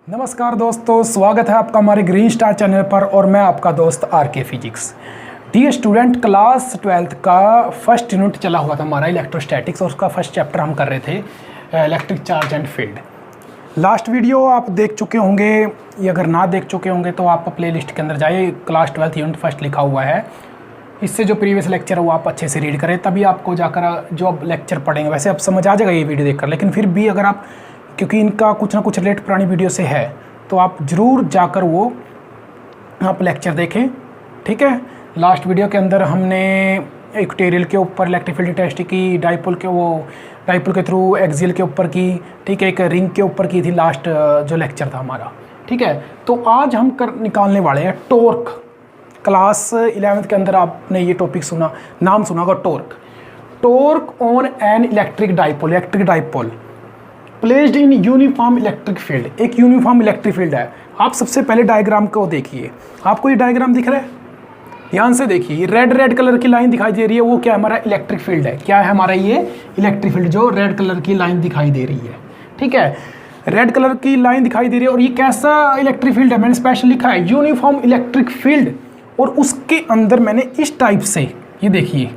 नमस्कार दोस्तों, स्वागत है आपका हमारे ग्रीन स्टार चैनल पर और मैं आपका दोस्त आर के physics. Dear student, class 12th का फर्स्ट यूनिट चला हुआ था हमारा इलेक्ट्रोस्टैटिक्स और उसका फर्स्ट चैप्टर हम कर रहे थे electric charge and field. Last video आप देख चुके होंगे, या अगर ना देख चुके होंगे तो आप प्लेलिस्ट के अंदर जाइए, क्लास 12th यूनिट फर्स्ट लिखा हुआ है। इससे जो प्रीवियस लेक्चर है वो आप अच्छे से रीड करें, तभी आपको जाकर जो अब लेक्चर पढ़ेंगे वैसे आप समझ आ जाएगा ये वीडियो देखकर। लेकिन फिर भी अगर आप, क्योंकि इनका कुछ ना कुछ रिलेट पुरानी वीडियो से है, तो आप ज़रूर जाकर वो आप लेक्चर देखें, ठीक है। लास्ट वीडियो के अंदर हमने इक्वेटोरियल के ऊपर इलेक्ट्रिक फील्ड टेस्ट की, डाइपोल के थ्रू एक्सियल के ऊपर की, ठीक है, एक रिंग के ऊपर की थी लास्ट जो लेक्चर था हमारा, ठीक है। तो आज हम निकालने वाले हैं टॉर्क। क्लास 11th के अंदर आपने ये टॉपिक सुना, नाम सुना होगा torque on an electric dipole placed in uniform electric field. एक यूनिफॉर्म इलेक्ट्रिक फील्ड है। आप सबसे पहले डायग्राम को देखिए, आपको ये डायग्राम दिख रहा है, ध्यान से देखिए। रेड कलर की लाइन दिखाई दे रही है, वो क्या है? हमारा इलेक्ट्रिक फील्ड है। क्या है हमारा ये इलेक्ट्रिक फील्ड? जो रेड कलर की लाइन दिखाई दे रही है, ठीक है, रेड कलर की लाइन दिखाई दे रही है। और ये कैसा इलेक्ट्रिक फील्ड है? मैंने स्पेशल लिखा है यूनिफॉर्म इलेक्ट्रिक फील्ड। और उसके अंदर मैंने इस टाइप से, ये देखिए,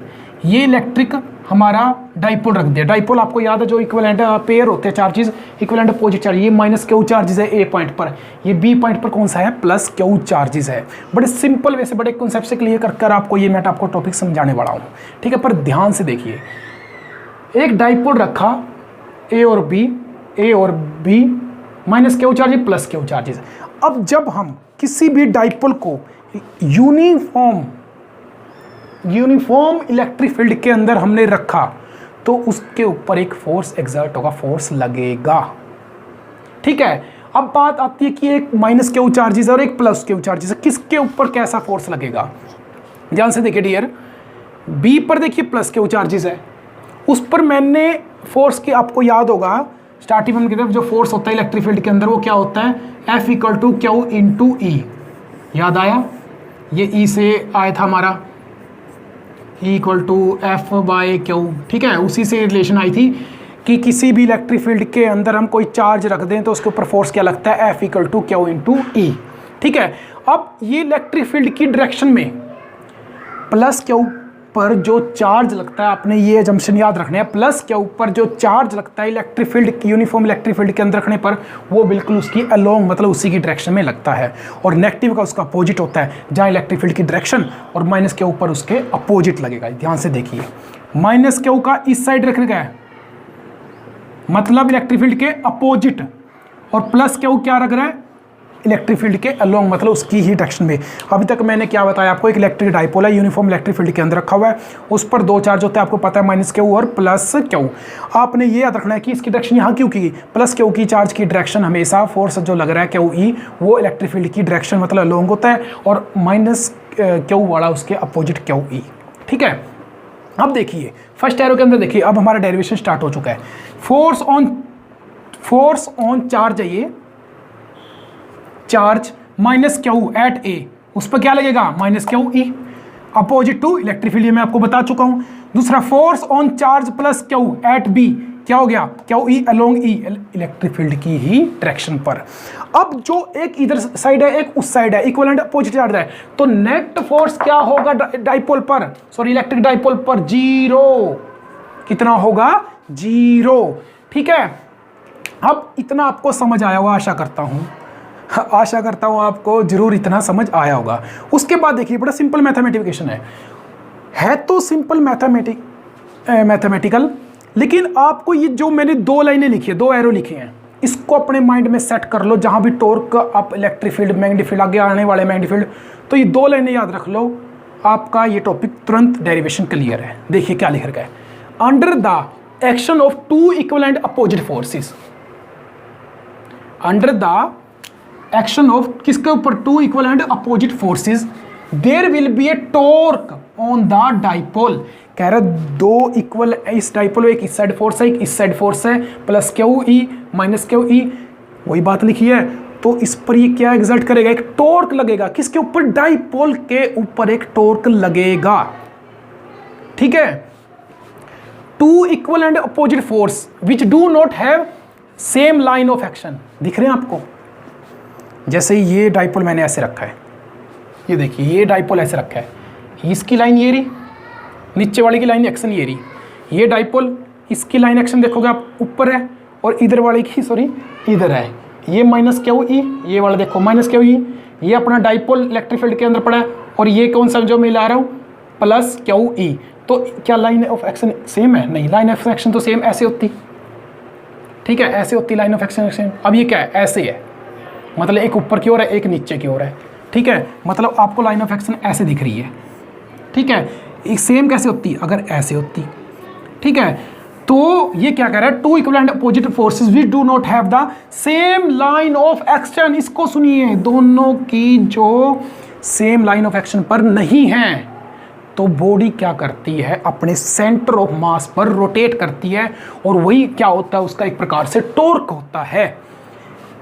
ये इलेक्ट्रिक हमारा डाइपोल रख दिया। डाइपोल आपको याद है जो इक्विवेलेंट पेयर होते हैं चार्जेस, इक्विवेलेंट अपोजिट चार्ज। ये माइनस क्यू चार्जेस है ए पॉइंट पर, ये बी पॉइंट पर कौन सा है? प्लस क्यू चार्जेस है। बड़े सिंपल वे से, बड़े कॉन्सेप्ट से क्लियर कर आपको ये मैं आपको टॉपिक समझाने वाला हूँ, ठीक है। पर ध्यान से देखिए, एक डाइपोल रखा ए और B minus q charges plus q charges. अब जब हम किसी भी डाइपोल को यूनिफॉर्म इलेक्ट्रिक फील्ड के अंदर हमने रखा तो उसके ऊपर एक फोर्स एग्जर्ट होगा, फोर्स लगेगा, ठीक है। अब बात आती है कि एक माइनस क्यू चार्जेस और एक प्लस क्यू चार्जेस, किसके ऊपर कैसा फोर्स लगेगा? ध्यान से देखिए डियर, बी पर देखिए प्लस क्यू चार्जेस है, उस पर मैंने फोर्स की, आपको याद होगा स्टार्टिंग में की तरफ जो फोर्स होता है इलेक्ट्रिक फील्ड के अंदर वो क्या होता है? F equal to Q into E. याद आया? ये ई से आया था हमारा, E equal to F by Q, ठीक है। उसी से रिलेशन आई थी कि किसी भी इलेक्ट्रिक फील्ड के अंदर हम कोई चार्ज रख दें तो उसके ऊपर फोर्स क्या लगता है? F equal to Q into E, ठीक है। अब ये इलेक्ट्रिक फील्ड की डायरेक्शन में प्लस क्यू पर जो चार्ज लगता है, आपने ये जंक्शन याद रखने हैं, प्लस क्यू पर जो चार्ज लगता है electric field, uniform electric field के अंदर रखने पर, वो बिल्कुल उसकी अलोंग, मतलब उसी की डायरेक्शन में लगता है। और नेगेटिव का उसका अपोजिट होता है, जहाँ इलेक्ट्रिक फील्ड की डायरेक्शन और माइनस क्यू पर उसके अपोजिट लगेगा। ध्यान से देखिए, माइनस क्यू का इस साइड रखने का है, मतलब इलेक्ट्रिक फील्ड के अपोजिट, और प्लस क्यू क्या रख रहा है? इलेक्ट्रिक फील्ड के अलोंग, मतलब उसकी ही डायरेक्शन में। अभी तक मैंने क्या बताया आपको? एक इलेक्ट्रिक डाइपोल है, यूनिफॉर्म इलेक्ट्रिक फील्ड के अंदर रखा हुआ है, उस पर दो चार्ज होते हैं, आपको पता है, माइनस क्यू और प्लस क्यू। आपने ये याद रखना है कि इसकी डायरेक्शन यहाँ क्यों की? प्लस क्यू की चार्ज की डायरेक्शन हमेशा फोर्स जो लग रहा है क्यू ई, वो इलेक्ट्रिक फील्ड की डायरेक्शन मतलब अलोंग होता है, और माइनस क्यू वाला उसके अपोजिट क्यू ई, ठीक है। अब देखिए फर्स्ट एरो के अंदर देखिए, अब हमारा डेरिवेशन स्टार्ट हो चुका है। फोर्स ऑन चार्ज है, ये charge minus q at A, उस पर क्या लगेगा? Minus q E, opposite to electric field, मैं आपको बता चुका हूं। दूसरा, force on charge plus q at B, क्या हो गया? Q E along E, electric field की ही डायरेक्शन पर। अब जो एक इधर साइड है एक उस साइड है, इक्विवेलेंट अपोजिट चार्ज है, तो नेट फोर्स क्या होगा डाइपोल पर, सॉरी इलेक्ट्रिक डाइपोल पर? जीरो। कितना होगा? जीरो, ठीक है। अब इतना आपको समझ आया होगा, आशा करता हूं आपको जरूर इतना समझ आया होगा। उसके बाद देखिए, बड़ा सिंपल मैथमेटिफिकेशन है तो सिंपल मैथमेटिकल, लेकिन आपको ये जो मैंने दो लाइनें लिखी है, दो एरो लिखे हैं, इसको अपने माइंड में सेट कर लो। जहां भी टॉर्क आप इलेक्ट्रिक फील्ड, मैग्नेटिक फील्ड, आगे आने वाले मैग्नेटिक फील्ड, तो ये दो लाइनें याद रख लो, आपका ये टॉपिक तुरंत डेरिवेशन क्लियर है। देखिए क्या लिख रखा है, under the action of two equivalent opposite forces, under the action of किसके ऊपर? Two equivalent opposite forces, there will be a torque on the dipole. कह रहा दो इक्वल, इस डाइपोल एक इस साइड फोर्स है, एक इस साइड फोर्स है, plus Q E minus q ई, वही बात लिखी है। तो इस पर ये क्या एग्जर्ट करेगा? एक टॉर्क लगेगा। किसके ऊपर? डाइपोल के ऊपर एक टॉर्क लगेगा, ठीक है। Two equal and opposite force which do not have same line of action, दिख रहे हैं आपको? जैसे ये डाइपोल मैंने ऐसे रखा है, ये देखिए ये डाइपोल ऐसे रखा है, इसकी लाइन ये रही, नीचे वाली की लाइन एक्शन ये रही, ये डाइपोल इसकी लाइन एक्शन देखोगे आप ऊपर है और इधर वाले की सॉरी इधर है, ये माइनस क्यू ई, ये वाला देखो माइनस क्यू ई, ये अपना डाइपोल इलेक्ट्रिक फील्ड के अंदर पड़ा है और ये कौन सा जो मैं ला रहा हूँ प्लस क्यू ई। तो क्या लाइन ऑफ एक्शन सेम है? नहीं, लाइन ऑफ एक्शन तो सेम ऐसे होती, ठीक है, ऐसे होती लाइन ऑफ एक्शन। अब ये क्या है? ऐसे है, मतलब एक ऊपर की ओर है एक नीचे की ओर है, ठीक है, मतलब आपको लाइन ऑफ एक्शन ऐसे दिख रही है, ठीक है। एक सेम कैसे होती? अगर ऐसे होती, ठीक है। तो ये क्या कह रहा है? Two equivalent opposite forces we do not have the same line of action. इसको सुनिए, दोनों की जो सेम लाइन ऑफ एक्शन पर नहीं है तो बॉडी क्या करती है? अपने सेंटर ऑफ मास पर रोटेट करती है और वही क्या होता है? उसका एक प्रकार से टॉर्क होता है।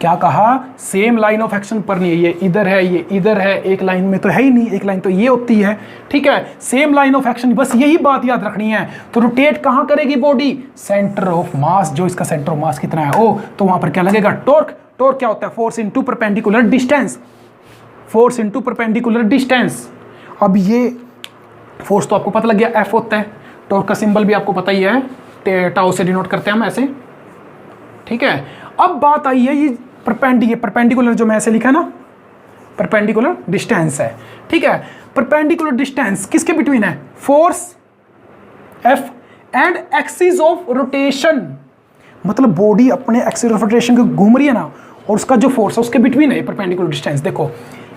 क्या कहा? सेम लाइन ऑफ एक्शन पर नहीं है, ये इधर है ये इधर है, एक लाइन में तो है ही नहीं, एक लाइन तो ये होती है, ठीक है। सेम लाइन ऑफ एक्शन, बस यही बात याद रखनी है। तो रोटेट कहाँ करेगी बॉडी? सेंटर ऑफ मास, जो इसका सेंटर ऑफ मास कितना है ओ, तो वहां पर क्या लगेगा? टॉर्क। टॉर्क क्या होता है? Force into perpendicular distance, force into perpendicular distance. अब ये फोर्स तो आपको पता लग गया, एफ होता है। टॉर्क का सिंबल भी आपको पता ही है, टाउ से डिनोट करते हैं हम ऐसे, ठीक है। अब बात आई है ये परपेंडिकुलर जो मैं ऐसे लिखा ना, परपेंडिकुलर डिस्टेंस है, ठीक है। परपेंडिकुलर डिस्टेंस किसके बिटवीन है? Force F and axis of rotation, मतलब बॉडी अपने एक्सिस ऑफ रोटेशन को घूम रही है ना, और उसका जो फोर्स है उसके बिटवीन है परपेंडिकुलर डिस्टेंस। देखो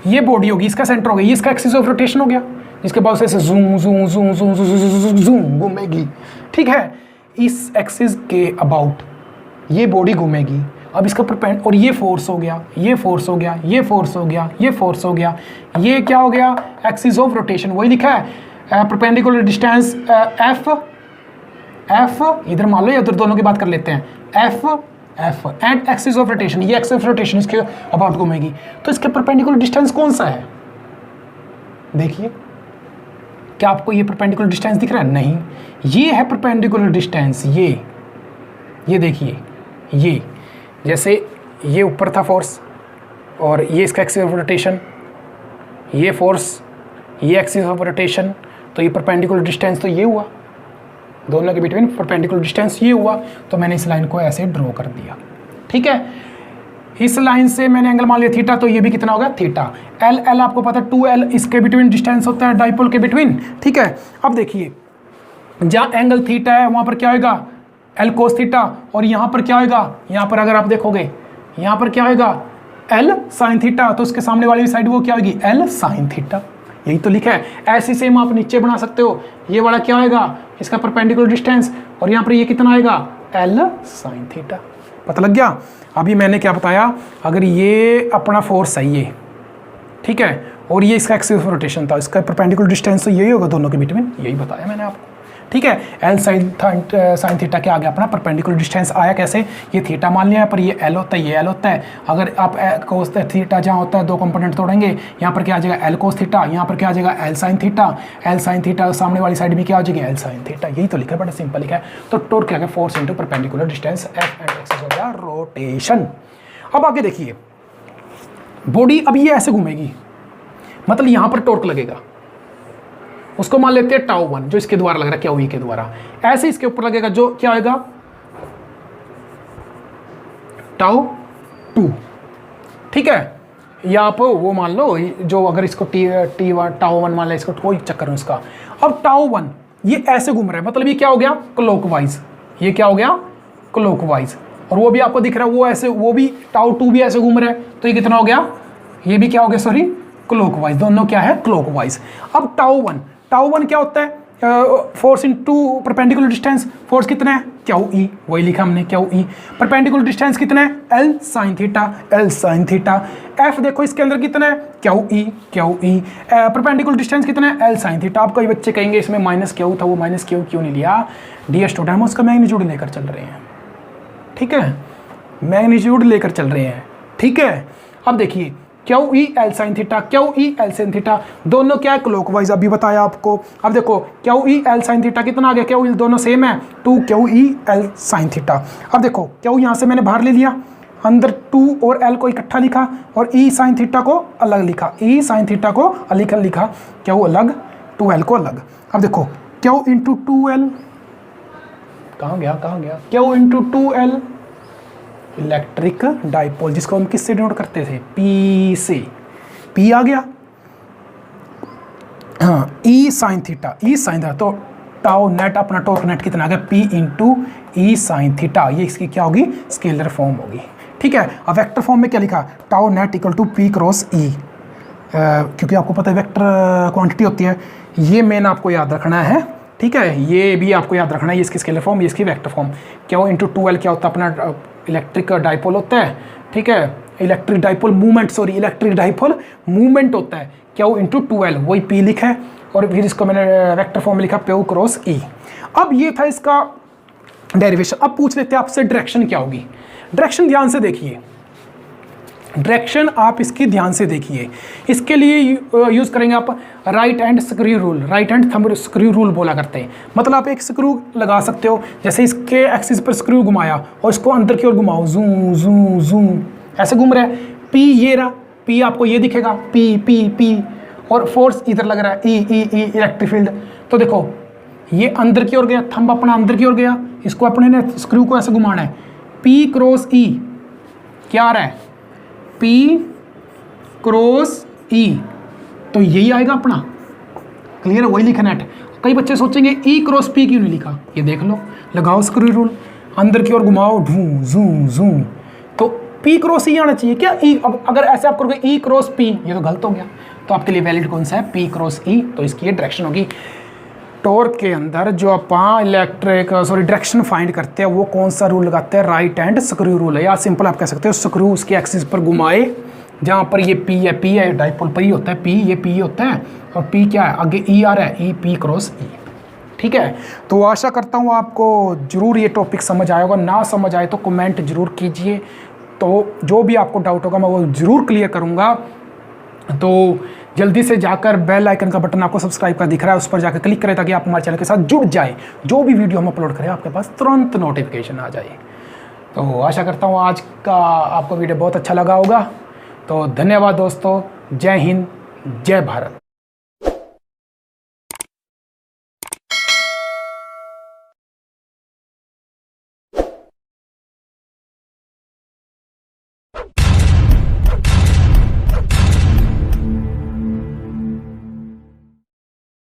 ये बॉडी होगी, इसका सेंटर हो गया, ये इसका एक्सिस ऑफ रोटेशन हो गया, जिसके बाद से zoom zoom zoom zoom zoom zoom घूमेगी, ठीक है। इस एक्सिस के अबाउट ये बॉडी घूमेगी। अब इसका परपेंड, और ये फोर्स हो गया, ये फोर्स हो गया, ये फोर्स हो गया, ये फोर्स हो गया, ये क्या हो गया? Axis of rotation. वही लिखा है परपेंडिकुलर डिस्टेंस एफ, एफ इधर मान लो या उधर, दोनों की बात कर लेते हैं, F F and axis of rotation, ये एक्सिस ऑफ रोटेशन इसके अबाउट घूमेगी। तो इसके परपेंडिकुलर डिस्टेंस कौन सा है? देखिए, क्या आपको ये परपेंडिकुलर डिस्टेंस दिख रहा है? नहीं, ये है परपेंडिकुलर डिस्टेंस, ये देखिए, ये जैसे ये ऊपर था फोर्स और ये इसका एक्सिस ऑफ रोटेशन, ये फोर्स, ये एक्सिस ऑफ रोटेशन, तो ये परपेंडिकुलर डिस्टेंस तो ये हुआ, दोनों के बिटवीन परपेंडिकुलर डिस्टेंस ये हुआ। तो मैंने इस लाइन को ऐसे ड्रॉ कर दिया, ठीक है। इस लाइन से मैंने एंगल मान लिया थीटा, तो ये भी कितना होगा? थीटा। एल, एल आपको पता है 2L इसके बिटवीन डिस्टेंस होता है डाइपोल के बिटवीन, ठीक है। अब देखिए जहाँ एंगल थीटा है वहाँ पर क्या होगा? एल कोस थीटा, और यहाँ पर क्या होगा? यहाँ पर अगर आप देखोगे यहाँ पर क्या होगा? एल साइन थीटा, तो उसके सामने वाली साइड वो क्या होगी? एल साइन थीटा, यही तो लिखा है। ऐसे सेम आप नीचे बना सकते हो, ये वाला क्या होगा? इसका परपेंडिकुलर डिस्टेंस, और यहाँ पर ये कितना आएगा? L sine theta. पता लग गया? अभी मैंने क्या बताया? अगर ये अपना फोर्स है ये, ठीक है, और ये इसका एक्सिस ऑफ रोटेशन था, इसका परपेंडिकुलर डिस्टेंस तो यही होगा दोनों के बीच में, यही बताया मैंने आपको, ठीक है। एल साइन थीटा के आगे अपना परपेंडिकुलर डिस्टेंस आया कैसे? ये थीटा मान लिया, पर ये एल होता है, ये एल होता है। अगर आप कोस थीटा जहाँ होता है दो कंपोनेंट तोड़ेंगे, यहाँ पर क्या आ जाएगा? एल कोस थीटा, यहाँ पर क्या आ जाएगा? L sine theta. L sine theta सामने वाली साइड में क्या आ जाएगी? L sine theta. यही तो लिखा है, बड़ा सिंपल लिखा है। तो टॉर्क क्या है? Force into perpendicular distance F and axis हो गया रोटेशन। अब आगे देखिए, बॉडी अब ये ऐसे घूमेगी, मतलब यहाँ पर टॉर्क लगेगा, उसको मान लेते हैं टाउ 1 जो इसके द्वारा लग रहा है, क्या हुई के द्वारा। ऐसे इसके ऊपर लगेगा जो क्या होगा? टाउ 2, ठीक है। या आप वो मान लो जो, अगर इसको टाउ 1 मान ले, इसको कोई चक्कर नहीं उसका। अब टाउ 1 ये ऐसे घूम रहा है, मतलब ये क्या हो गया? क्लॉकवाइज। ये क्या हो गया? क्लॉकवाइज। और वो भी आपको दिख रहा है, वो ऐसे, वो भी टाउ 2 भी ऐसे घूम रहा है, तो ये कितना हो गया? ये भी क्या हो गया? Sorry, clockwise. दोनों क्या है? क्लॉकवाइज। अब टाउ 1 क्या होता है? Force into perpendicular distance. Force कितना है? क्यू ई, वही लिखा हमने, क्यू ई। परपेंडिकुलर डिस्टेंस कितना है? L sine theta, L sine theta. F देखो इसके अंदर कितना है? Q E, Q E. Perpendicular distance कितना है? L sine theta. आप कई बच्चे कहेंगे इसमें माइनस क्यू था, वो माइनस क्यू क्यों नहीं लिया? डियर स्टूडेंट, हम उसका मैग्नीट्यूड लेकर चल रहे हैं, ठीक है, मैग्नीट्यूड लेकर चल रहे हैं, ठीक है। अब देखिए Q E L sine theta, Q E L sine theta, दोनों क्या है? क्लॉकवाइज। अभी बताया आपको। अब देखो Q E L sine theta कितना आ गया? क्यू ई दोनों सेम है, 2 Q E L sine theta. अब देखो क्यू यहाँ से मैंने बाहर ले लिया, अंदर 2 और L को इकट्ठा लिखा और E साइन थीटा को अलग लिखा, E साइन थीटा को अलग लिखा, Q अलग 2L को अलग। अब देखो Q इंटू 2L कहाँ गया Q into 2L electric dipole, जिसको हम किससे डिनोट करते थे, P से, P आ गया। हाँ E sine theta, E sine theta, तो टाउ नेट अपना टॉर्क नेट कितना आ गया, P into E sine theta, ये इसकी क्या होगी, स्केलर फॉर्म होगी। ठीक है, अब वेक्टर फॉर्म में क्या लिखा, tau net equal to P cross E, क्योंकि आपको पता है वेक्टर क्वांटिटी होती है, ये मेन आपको याद रखना है। ठीक है, ये भी आपको याद रखना है, ये इसकी स्केलर फॉर्म, ये इसकी vector form. Q into 2L क्या होता है, अपना इलेक्ट्रिक डाइपोल होता है। ठीक है, electric dipole movement, sorry electric dipole movement होता है, Q इंटू 2L, वही P लिखा है और फिर इसको मैंने वेक्टर फॉर्म में लिखा P क्रॉस E। अब ये था इसका डेरिवेशन। अब पूछ लेते हैं आपसे डायरेक्शन क्या होगी। डायरेक्शन ध्यान से देखिए, डायरेक्शन आप इसकी ध्यान से देखिए। इसके लिए यूज़ करेंगे आप right hand screw rule, right hand thumb screw rule बोला करते हैं। मतलब आप एक स्क्रू लगा सकते हो, जैसे इसके एक्सिस पर स्क्रू घुमाया और इसको अंदर की ओर घुमाओ, जू जू जू, ऐसे घूम रहा है। P ये रहा, P आपको ये दिखेगा, P, और फोर्स इधर लग रहा है, E इलेक्ट्रिक फील्ड। तो देखो ये अंदर की ओर गया, थंब अपना अंदर की ओर गया, इसको अपने ने स्क्रू को ऐसे घुमाना है, P क्रॉस E क्या आ रहा है, P क्रॉस E, तो यही आएगा अपना। क्लियर है, वही लिखना है। कई बच्चे सोचेंगे E क्रॉस P क्यों नहीं लिखा, ये देख लो, लगाओ स्क्रू रूल, अंदर की ओर घुमाओ, ढू जू जू, तो P क्रॉस E आना चाहिए क्या, E। अब अगर ऐसे आप करोगे E क्रॉस P, ये तो गलत हो गया, तो आपके लिए वैलिड कौन सा है, P क्रॉस E, तो इसकी ये डायरेक्शन होगी। टॉर्क के अंदर जो आप डायरेक्शन फाइंड करते हैं वो कौन सा रूल लगाते हैं, राइट हैंड स्क्रू रूल है, या सिंपल आप कह सकते हो स्क्रू उसके एक्सिस पर घुमाए, जहाँ पर ये P है डाइपोल पर ही होता है P, ये P होता है और P क्या है, आगे E आ रहा है, E P क्रॉस E। ठीक है, तो आशा करता हूँ आपको जरूर ये टॉपिक समझ आया होगा। ना समझ आए तो कमेंट जरूर कीजिए, तो जो भी आपको डाउट होगा मैं वो ज़रूर क्लियर करूँगा। तो जल्दी से जाकर बेल आइकन का बटन आपको सब्सक्राइब का दिख रहा है, उस पर जाकर क्लिक करें ताकि आप हमारे चैनल के साथ जुड़ जाएं, जो भी वीडियो हम अपलोड करें आपके पास तुरंत नोटिफिकेशन आ जाए। तो आशा करता हूँ आज का आपको वीडियो बहुत अच्छा लगा होगा। तो धन्यवाद दोस्तों, जय हिंद, जय भारत।